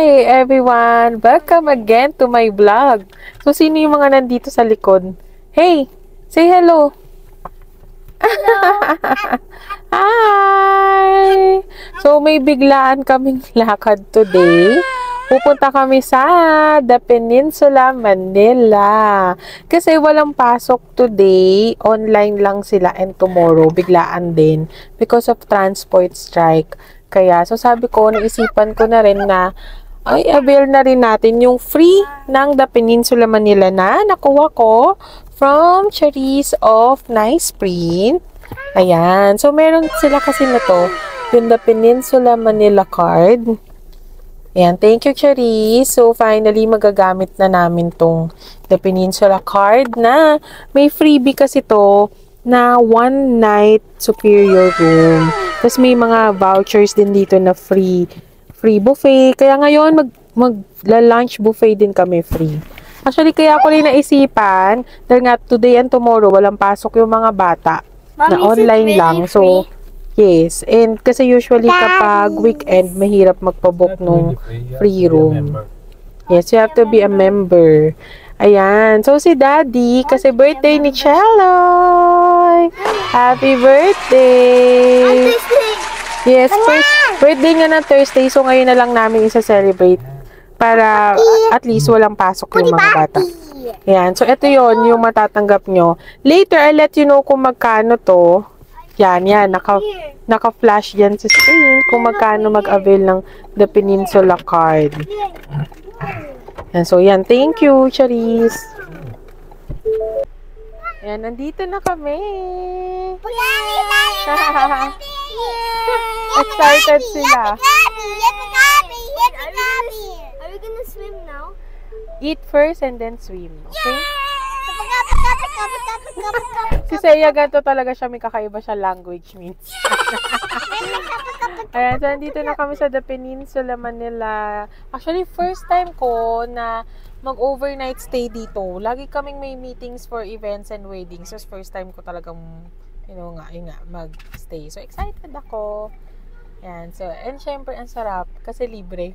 Hi everyone! Welcome again to my vlog. So, sino yung mga nandito sa likod? Hey! Say hello! Hi! So, may biglaan kaming lakad today. Pupunta kami sa The Peninsula, Manila. Kasi walang pasok today. Online lang sila and tomorrow, biglaan din. Because of transport strike. Kaya, so sabi ko, naisipan ko na rin na ay avail na rin natin yung free ng The Peninsula Manila na nakuha ko from Cherries of Nice Print. Ayan. So, meron sila kasi na to, yung The Peninsula Manila card. Ayan. Thank you, Cherries. So, finally, magagamit na namin tong The Peninsula card na may freebie kasi to na one night superior room. Tapos may mga vouchers din dito na free buffet. Kaya ngayon mag-lunch buffet din kami free. Actually, kaya ko rin naisipan dahil nga today and tomorrow walang pasok yung mga bata. Mom, Na online really lang. So, yes. And kasi usually kapag weekend, mahirap magpabook nung free room. Yes, you have to be a member. Ayan. So, si Daddy, kasi birthday ni Cheloy. Happy birthday! Yes, first birthday niya na Thursday. So, ngayon na lang namin isa-celebrate para at least walang pasok yung mga bata. Ayan. So, ito yon yung matatanggap nyo. Later, I'll let you know kung magkano to. Yan. Naka-flash yan sa screen kung magkano mag-avail ng The Peninsula card. Yan, so, yan. Thank you, Charis. Yan, nandito na kami. Excited sila. Are we gonna swim now? Eat first and then swim. Okay? Si Seiya, ganito talaga siya. May kakaiba siya language means. Ayan, so nandito na kami sa The Peninsula, Manila. Actually, first time ko na mag-overnight stay dito. Lagi kaming may meetings for events and weddings. So, first time ko talagang, mag-stay. So, excited ako. Ayan, so, and syempre, ang sarap. Kasi libre.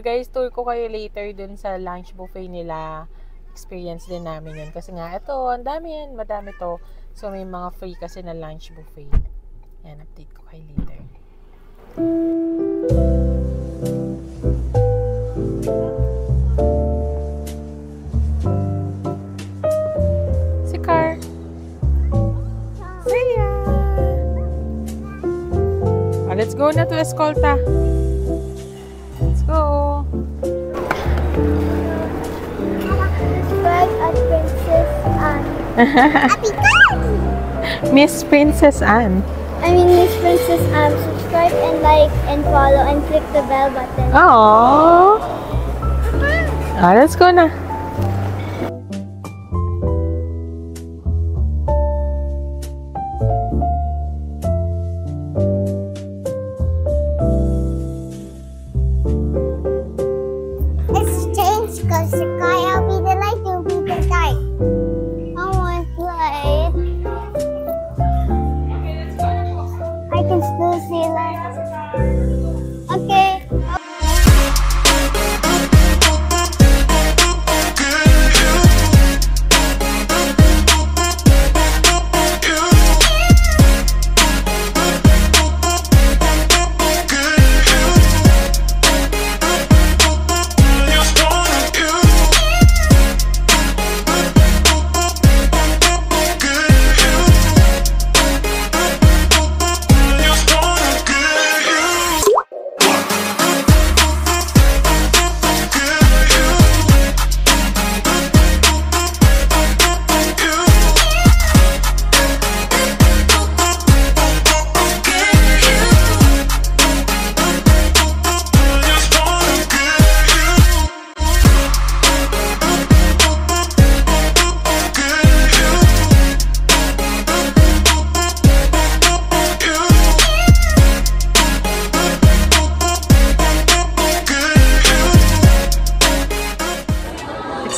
Guys, tour ko kayo later dun sa lunch buffet nila. Experience din namin yun. Kasi nga, ito, ang dami yan. Madami to. So, may mga free kasi na lunch buffet. Yan, update ko kayo later. Si Car. Saya. Let's go na to Escolta. Let's go. Subscribe at Princess Anne. Miss Princess Anne. Miss Princess Anne. Subscribe and like and follow and click the bell button. Aww. Let's go na. It's changed because the sky will be the light, will be the dark. I want light. I can still see light. Okay.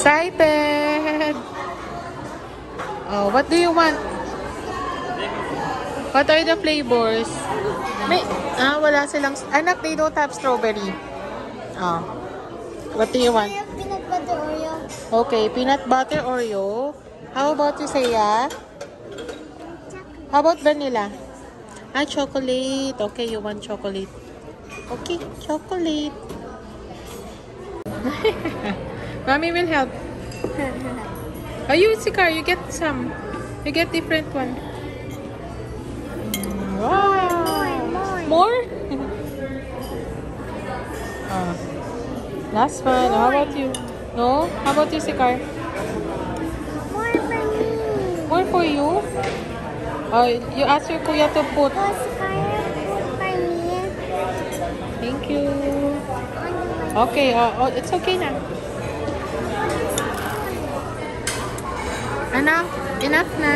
Excited! Oh, what do you want? What are the flavors? May, Ah, wala silang... Anak, they don't have strawberry. Ah. What do you want? I have peanut butter Oreo. Okay, peanut butter Oreo. How about you, Saya? How about vanilla? Ah, chocolate. Okay, you want chocolate. Okay, chocolate. Mommy will help. Oh, you, Sikar, you get some. You get different one. Wow. More? Ah. Last one. How about you? No? How about you, Sikar? More for me. More for you? Oh, you ask your kuya to put. Was Kaya put for me? Thank you. On the Okay, it's okay na. Enough na.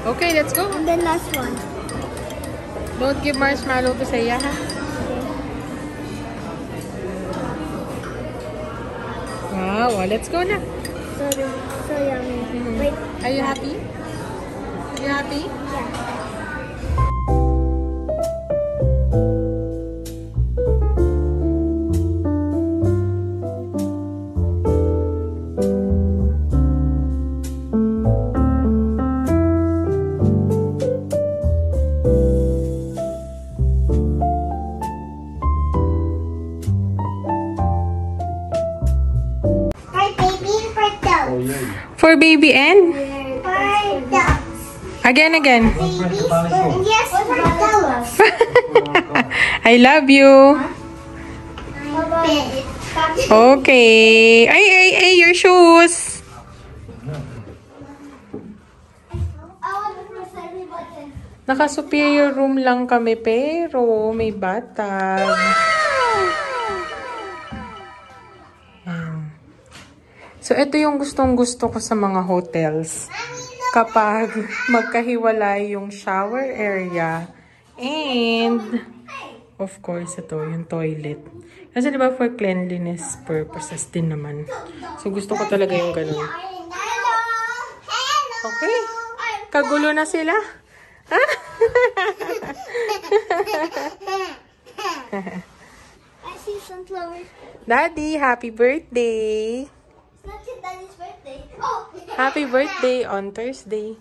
Okay, let's go. And then last one. Don't give marshmallow to Saya, ha? Wow, let's go na. So yummy. Wait. Are you happy? Are you happy? Yeah. For baby and? For dogs. Again. Yes, for dogs. I love you. Okay. Ay, your shoes. Naka-superior room lang kami pero may bathtub. So, ito yung gustong-gusto ko sa mga hotels. Kapag magkahiwalay yung shower area and, of course, ito, yung toilet. Kasi diba for cleanliness purposes din naman. So, gusto ko talaga yung ganun. Okay. Kagulo na sila. I see sunflowers. Daddy, happy birthday! Not your daddy's birthday. Oh! Happy birthday on Thursday.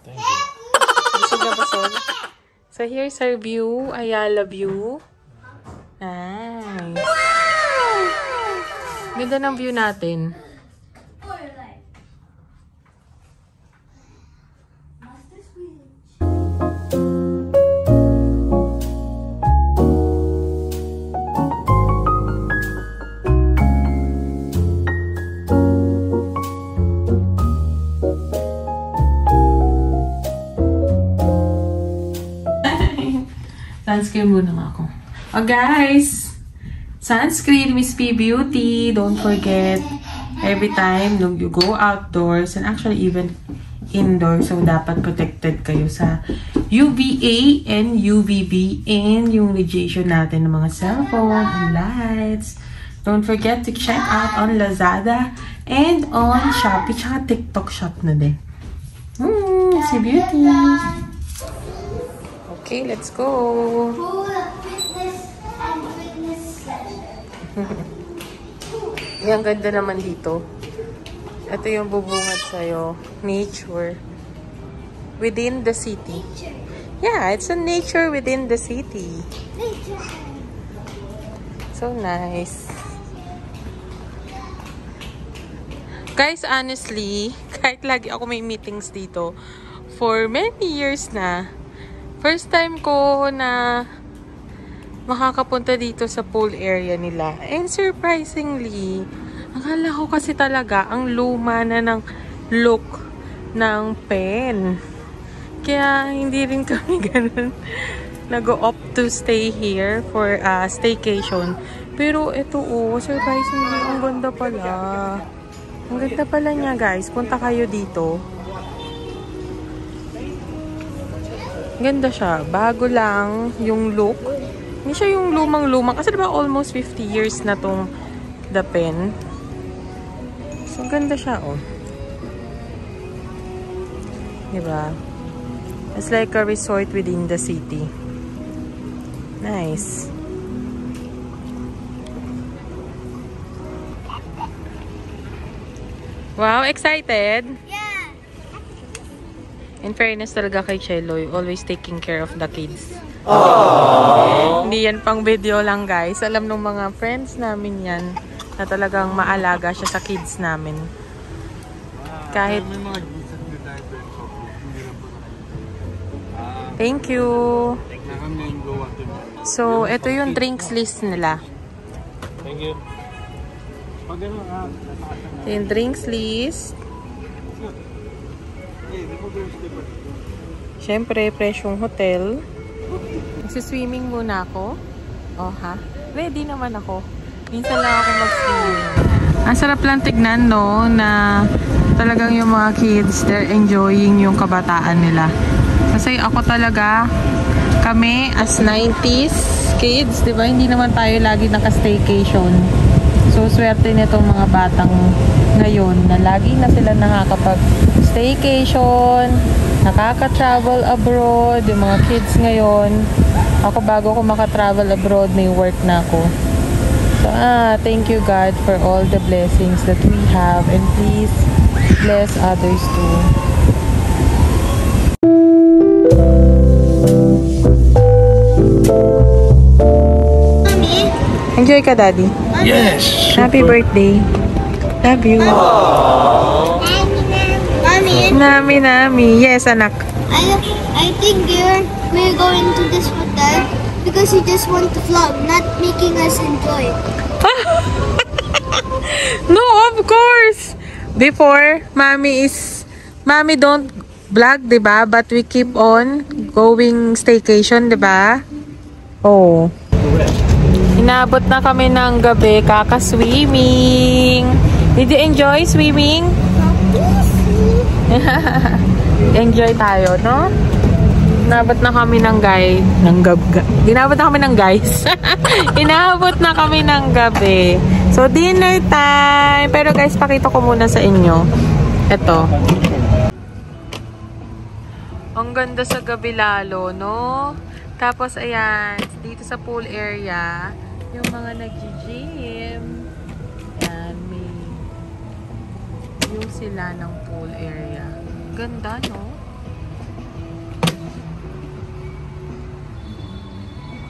Thank you. Busog na busog. So, here's our view. Ayala view. Nice. Ganda ng view natin. Sunscreen muna nga ako. Oh guys! Sunscreen, Miss P Beauty. Don't forget, every time you go outdoors and actually even indoors, so dapat protected kayo sa UVA and UVB and yung radiation natin ng mga cellphone and lights. Don't forget to check out on Lazada and on Shopee, tsaka TikTok shop na din. Si Beauty. Okay, let's go. Yung ganda naman dito. Ito yung bubungad sa'yo. Nature. Within the city. Yeah, it's a nature within the city. So nice. Guys, honestly, kahit lagi ako may meetings dito, for many years na, first time ko na makakapunta dito sa pool area nila. And surprisingly, akala ko kasi talaga ang luma na ng look ng pen. Kaya hindi rin kami ganun nag-opt to stay here for staycation. Pero ito surprisingly, ang ganda pala. Ang ganda pala niya guys. Punta kayo dito. Ganda siya. Bago lang yung look. Hindi siya yung lumang-lumang. Kasi diba almost 50 years na tong The Pen. So, ganda siya, Diba? It's like a resort within the city. Nice. Wow, excited? Yeah. In fairness talaga kay Cheloy, always taking care of the kids. Hindi yan pang video lang guys. Alam ng mga friends namin yan na talagang maalaga siya sa kids namin. Kahit... Thank you. So, ito yung drinks list nila. Thank you. Yung drinks list. Siyempre, presyong hotel. Magsiswimming muna ako. Oh, ha? Ready naman ako. Minsan lang ako mag-swim. Ang sarap lang tignan, no? Na talagang yung mga kids, they're enjoying yung kabataan nila. Kasi ako talaga, kami as 90s kids, di ba? Hindi naman tayo lagi naka-staycation. So, swerte nitong mga batang ngayon na lagi na sila nakakapag-staycation, nakaka-travel abroad, yung mga kids ngayon. Ako bago ako maka-travel abroad, may work na ako. So, thank you God for all the blessings that we have and please bless others too. Mommy? Enjoy ka, Daddy. Yes. Happy birthday. Love you. Mommy? Nami, Nami. Yes, anak. I think we're going to this hotel because you just want to vlog, not making us enjoy. No, of course. Before, Mommy don't vlog, diba? But we keep on going staycation, diba? Oh. Inabot na kami ng gabi, kaka-swimming. Did you enjoy swimming? Enjoy tayo, no? Inabot na kami ng Inabot na kami ng guys. Inabot na kami ng gabi. So, dinner time. Pero guys, pakita ko muna sa inyo. Ito. Ang ganda sa gabi lalo, no? Tapos, ayan, dito sa pool area, yung mga nag-gym. Ayan, may view sila ng pool area. Ganda, no?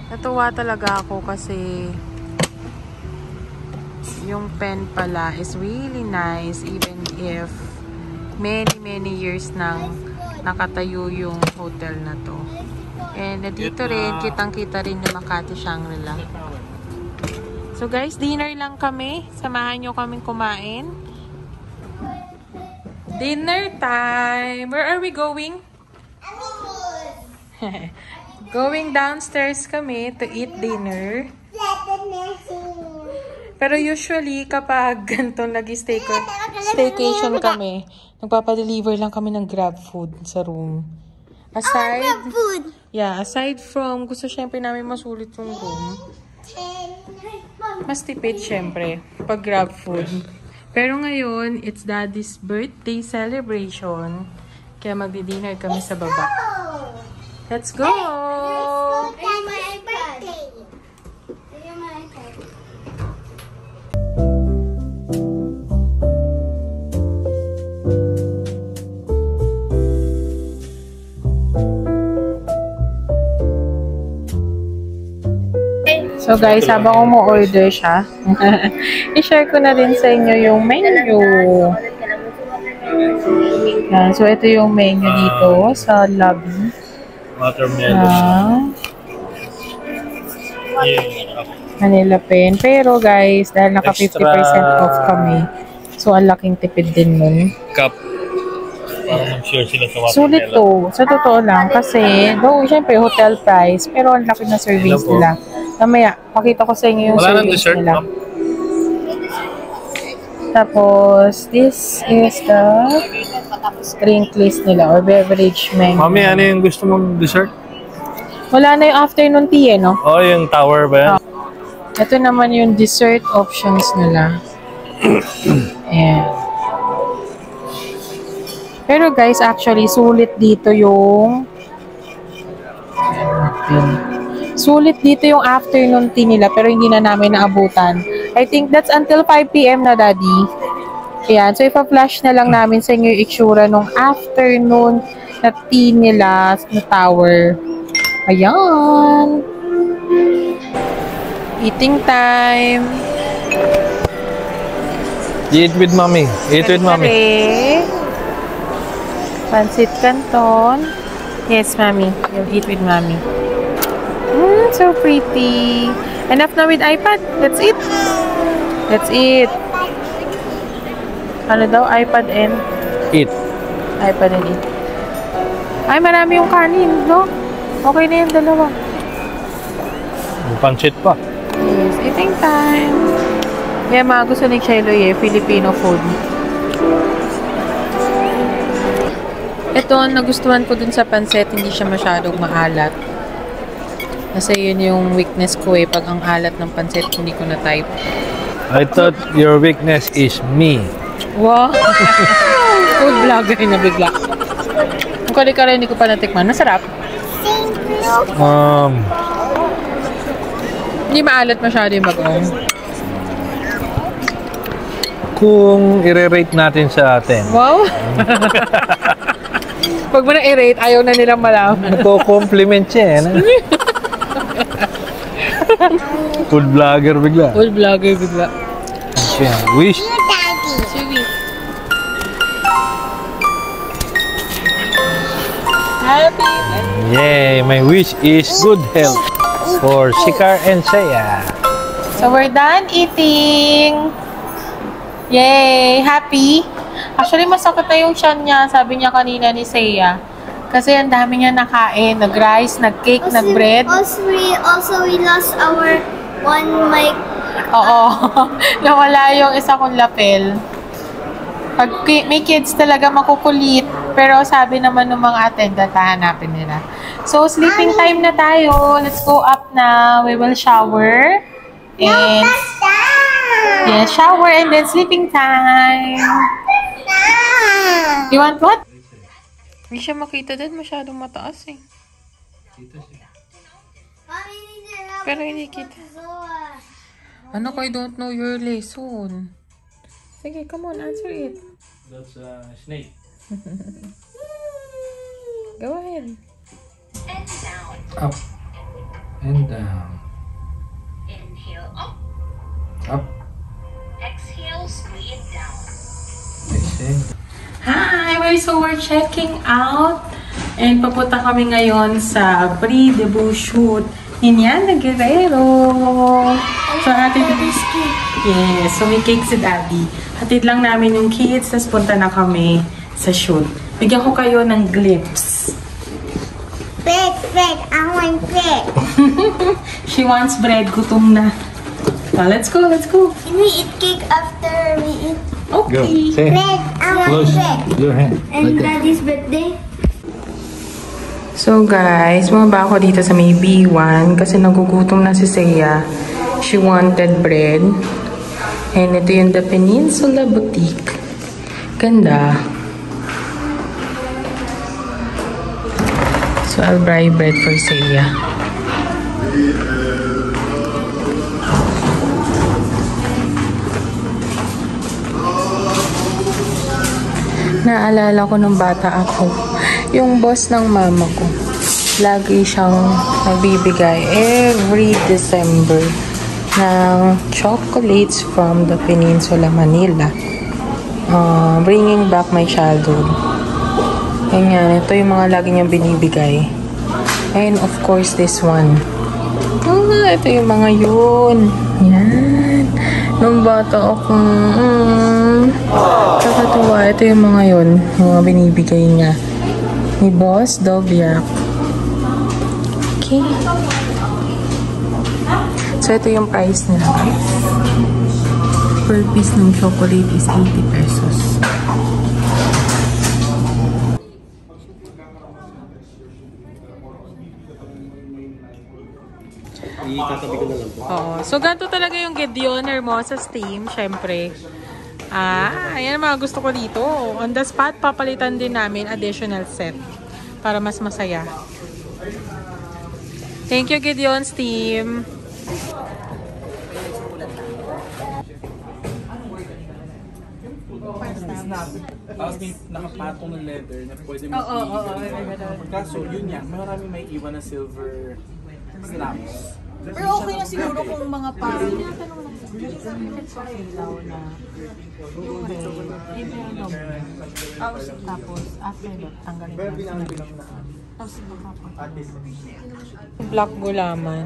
Natuwa talaga ako kasi yung pen pala is really nice even if many years nang nakatayo yung hotel na to. And dito rin, kitang-kita rin yung Makati Shangri-La. So guys, dinner lang kami. Samahan nyo kaming kumain. Dinner time! Where are we going? Going downstairs kami to eat dinner. Pero usually, kapag ganito nag-staycation kami, nagpapadeliver lang kami ng Grab food sa room. Aside, Food. yeah, aside from, gusto syempre namin masulit yung room, mas tipid syempre, pag Grab food. Pero ngayon, it's Daddy's birthday celebration. Kaya magdi-dinner kami sa baba. Let's go! It's my birthday. So guys, habang umu-order siya, i-share ko na din sa inyo yung menu. Yan. So ito yung menu dito sa lobby. Watermelon. Manila Pen. Pero guys, dahil naka 50% off kami, so ang laking tipid din nun. Cup. Parang sure sila sa watermelon. Sulit to. Sa totoo lang. Kasi, though, syempre, hotel price, pero ang laki na service nila. Mamaya, pakita ko sa inyo yung wala nang service dessert, nila. ma'am? Tapos, this is the drink list nila or beverage menu. Mami, ano yung gusto mong dessert? Wala na yung afternoon tea, no? Oh, yung tower ba yan? Ito naman yung dessert options nila. Ayan. Pero guys, actually, sulit dito yung Sulit dito yung afternoon tea nila pero hindi na namin naabutan. I think that's until 5 p.m. na, Daddy. Ayan. So, ipa-flash na lang namin sa inyo yung itsura nung afternoon na tea nila na tower. Ayan. Eating time. Eat with mommy. Eat with mommy. Pancit canton. Yes, mommy. You'll eat with mommy. So pretty. Enough na with iPad. That's it. That's it. Ano daw? iPad and? Eat. iPad and eat. Ay, marami yung kanin, no? Okay na yung dalawa. Pancit pa. Yes, eating time. Yeah, mga gusto ni Cheloy Filipino food. Ito, nagustuhan ko dun sa pancit, hindi siya masyadong maalat. Kasi yun yung weakness ko pag ang alat ng pancit, hindi ko na type. I thought your weakness is me. Wow! Food vlogger na bigla. Ang kari-kari, hindi ko pa natikman. Masarap. Hindi maalat masyado yung bagong. Kung i-rate natin sa atin. Wow! Pag mo na i-rate, ayaw na nilang malaman. Nagko-compliment siya eh. Food vlogger bigla. Food vlogger bigla. Siya. Wish. Sweet. Happy. Yay! My wish is good health for Shikar and Saya. So we're done eating. Yay! Happy? Actually, masakit na yung tiyan niya. Sabi niya kanina ni Seiya. Kasi ang dami niya nakain. Nag-rice, nag-cake, nag-bread. Also, we lost our one mic. Oo. Nawala yung isa kong lapel. Pag may kids talaga makukulit. Pero sabi naman ng mga attendant, hahanapin nila. So, sleeping time na tayo. Let's go up na. We will shower. And yeah, shower and then sleeping time. You want what? Hindi siya makita din. Masyadong mataas eh. Pero hindi kita. Ano ko? I don't know your lesson. Sige, come on. Answer it. That's a snake. Go ahead. And down. Up. And down. Inhale up. Up. Exhale, squeeze down. Exhale. Hi! We're checking out. And papunta kami ngayon sa pre-debut shoot ni Niana Guerrero. So, hatid yes, so may cake si Daddy. Hatid lang namin yung kids, tapos punta na kami sa shoot. Bigyan ko kayo ng glimpse. Bread. I want bread. She wants bread. Gutom na. Well, let's go. Can we eat cake after we eat? Okay. Say. Bread. I want Close bread. your hand. And Daddy's birthday? So guys, bumaba ako dito sa may B1 kasi nagugutom na si Seiya. She wanted bread. And ito yung The Peninsula Boutique. Ganda. So I'll buy bread for Seiya. Naalala ko nung bata ako, yung boss ng mama ko, lagi siyang nagbibigay every December ng chocolates from the Peninsula, Manila. Bringing back my childhood. Ganyan, ito yung mga lagi niyang binibigay. And of course, this one. Ito yung mga yun. Yan. Nung bata akong kakatuwa. Ito yung mga yun. Yung mga binibigay niya. Ni Boss Dobiak. Okay. So, ito yung price nila. Per piece ng chocolate is 80 pesos. Itatabi ko na lang po. Oo. So, ganito talaga yung Gideoner mo sa Steam, syempre. Ayan ang mga gusto ko dito. On the spot, papalitan din namin additional set para mas masaya. Thank you, Gideon's team. Tapos may nakapatong ng leather na pwede mo kaso yun yan, marami may iwan na silver snaps. Pero okay na siguro kung mga parang tinatanong lang sa ilaw na tapos after that tanggalin na tapos Black gulaman.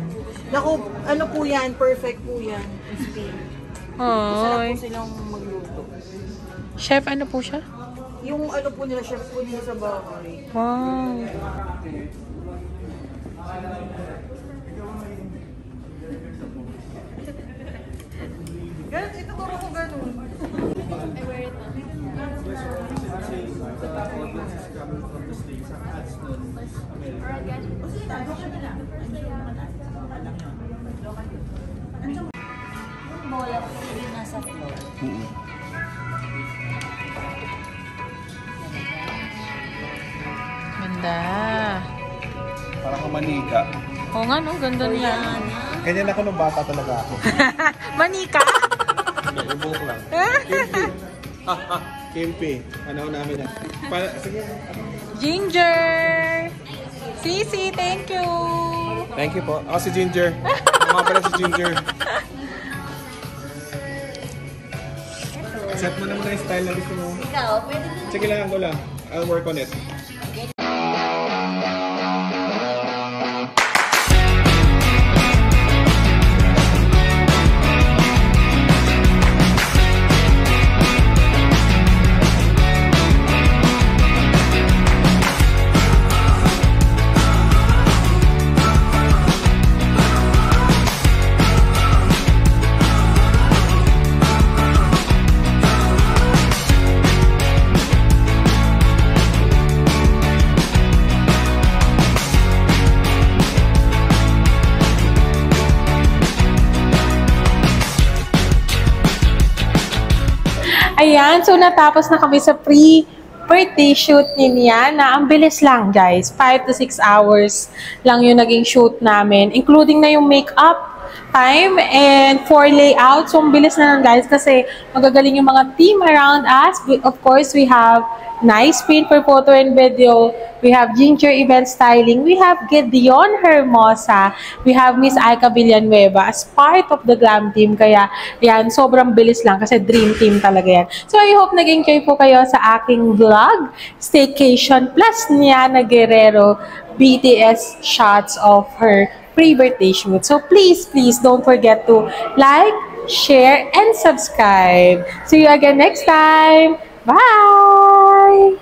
naku, ano po yan, perfect po yan. Sarap Ay. po silang magluto. Chef, ano po siya? Yung ano po nila, chef po nila sa bahay. Wow. Ganun, ito ko ko ganun. Ganda. Parang manika. Oo nga, no? Ganda niya. Ganyan ako nung bata talaga ako. Manika? Ibuk lang. Kimpi. Ano namin yan. Sige. Ginger! Sisi, thank you! Thank you po. Ako si Ginger. Mga pala si Ginger. Set mo naman yung style na gusto mo. Ikaw, pwede din. Sige lang, go lang. I'll work on it. Ayan, so natapos na kami sa pre-birthday shoot ni Niana. Ang bilis lang, guys. 5 to 6 hours lang yung naging shoot namin. Including na yung makeup time and for layout. So, ang bilis na lang, guys, kasi magagaling yung mga team around us. Of course, we have Nice Pin for photo and video. We have Ginger Event Styling. We have Gideon Hermosa. We have Miss Aika Villanueva as part of the glam team. Kaya, yan, sobrang bilis lang kasi dream team talaga yan. So, I hope nag-enjoy po kayo sa aking vlog, Staycation plus Niana Guerrero BTS shots of her pre-birthday shoot. So, please don't forget to like, share, and subscribe. See you again next time. Bye!